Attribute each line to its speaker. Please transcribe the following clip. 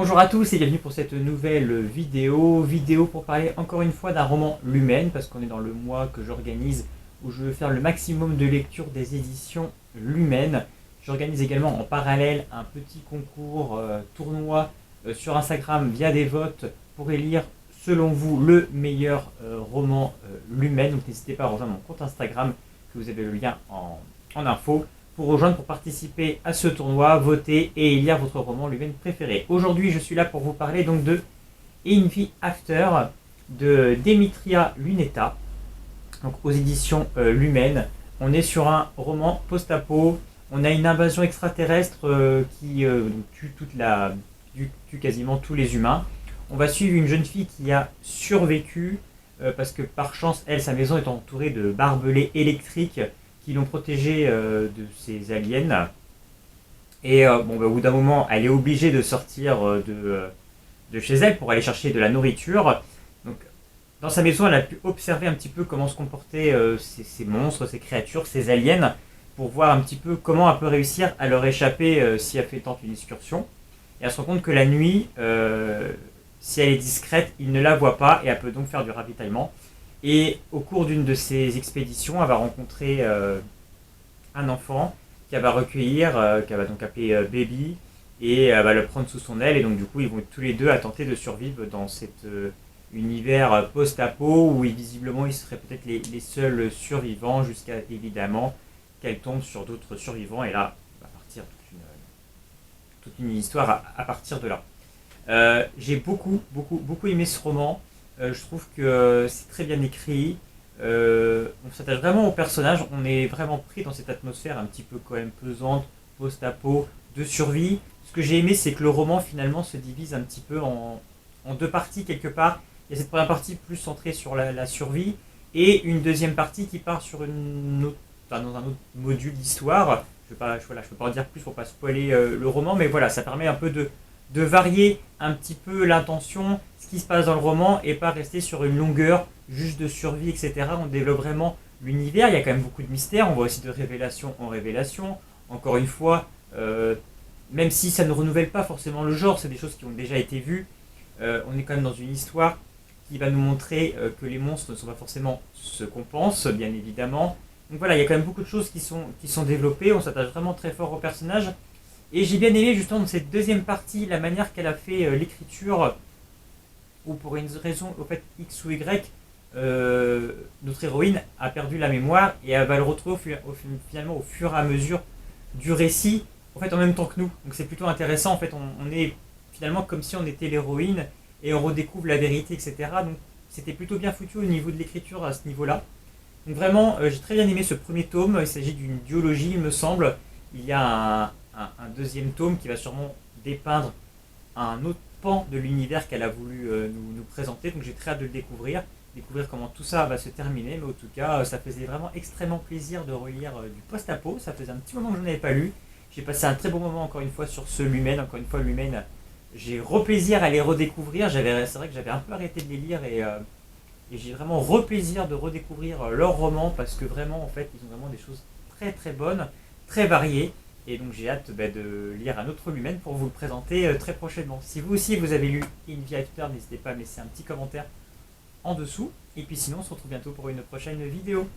Speaker 1: Bonjour à tous et bienvenue pour cette nouvelle vidéo pour parler encore une fois d'un roman Lumen, parce qu'on est dans le mois que j'organise où je veux faire le maximum de lecture des éditions Lumen. J'organise également en parallèle un petit concours tournoi sur Instagram via des votes pour élire selon vous le meilleur roman Lumen. Donc n'hésitez pas à rejoindre mon compte Instagram, que vous avez le lien en info, pour rejoindre, pour participer à ce tournoi, voter et élire votre roman Lumen préféré. Aujourd'hui, je suis là pour vous parler donc de In the After de Demetria Luneta, donc aux éditions Lumen. On est sur un roman post-apo. On a une invasion extraterrestre qui tue quasiment tous les humains. On va suivre une jeune fille qui a survécu parce que par chance, sa maison est entourée de barbelés électriques qui l'ont protégée de ces aliens. Et au bout d'un moment, elle est obligée de sortir de chez elle pour aller chercher de la nourriture. Donc, dans sa maison, elle a pu observer un petit peu comment se comportaient ces monstres, ces créatures, ces aliens, pour voir un petit peu comment elle peut réussir à leur échapper si elle tente une excursion. Et elle se rend compte que la nuit, si elle est discrète, il ne la voit pas et elle peut donc faire du ravitaillement. Et au cours d'une de ces expéditions, elle va rencontrer un enfant qu'elle va recueillir, qu'elle va donc appeler Baby, et elle va le prendre sous son aile. Et donc du coup, ils vont tous les deux à tenter de survivre dans cet univers post-apo où visiblement ils seraient peut-être les seuls survivants, jusqu'à évidemment qu'elle tombe sur d'autres survivants. Et là, va partir toute une histoire à partir de là. J'ai beaucoup aimé ce roman. Je trouve que c'est très bien écrit. On s'attache vraiment au personnage. On est vraiment pris dans cette atmosphère un petit peu quand même pesante, post-apo, de survie. Ce que j'ai aimé, c'est que le roman finalement se divise un petit peu en deux parties quelque part. Il y a cette première partie plus centrée sur la survie et une deuxième partie qui part sur dans un autre module d'histoire. Je ne peux pas en dire plus pour ne pas spoiler le roman, mais voilà, ça permet un peu de varier un petit peu l'intention, ce qui se passe dans le roman, et pas rester sur une longueur juste de survie, etc. On développe vraiment l'univers. Il y a quand même beaucoup de mystères. On voit aussi de révélation en révélation. Encore une fois, même si ça ne renouvelle pas forcément le genre, c'est des choses qui ont déjà été vues. On est quand même dans une histoire qui va nous montrer que les monstres ne sont pas forcément ce qu'on pense, bien évidemment. Donc voilà, il y a quand même beaucoup de choses qui sont développées. On s'attache vraiment très fort au personnage. Et j'ai bien aimé justement dans cette deuxième partie la manière qu'elle a fait l'écriture, où pour une raison au fait X ou Y, notre héroïne a perdu la mémoire et elle va le retrouver finalement au fur et à mesure du récit, en fait en même temps que nous. Donc c'est plutôt intéressant, en fait on est finalement comme si on était l'héroïne et on redécouvre la vérité, etc. Donc c'était plutôt bien foutu au niveau de l'écriture à ce niveau-là. Donc vraiment, j'ai très bien aimé ce premier tome. Il s'agit d'une duologie, il me semble. Il y a un deuxième tome qui va sûrement dépeindre un autre pan de l'univers qu'elle a voulu nous présenter. Donc j'ai très hâte de le découvrir comment tout ça va se terminer. Mais en tout cas, ça faisait vraiment extrêmement plaisir de relire du post-apo. Ça faisait un petit moment que je n'en avais pas lu. J'ai passé un très bon moment encore une fois sur ce Lumen. Encore une fois, Lumen, j'ai plaisir à les redécouvrir. C'est vrai que j'avais un peu arrêté de les lire et j'ai vraiment plaisir de redécouvrir leurs romans, parce que vraiment, en fait, ils ont vraiment des choses très très bonnes, très variées. Et donc j'ai hâte de lire un autre Lumen pour vous le présenter très prochainement. Si vous aussi vous avez lu In the After, n'hésitez pas à me laisser un petit commentaire en dessous. Et puis sinon, on se retrouve bientôt pour une prochaine vidéo.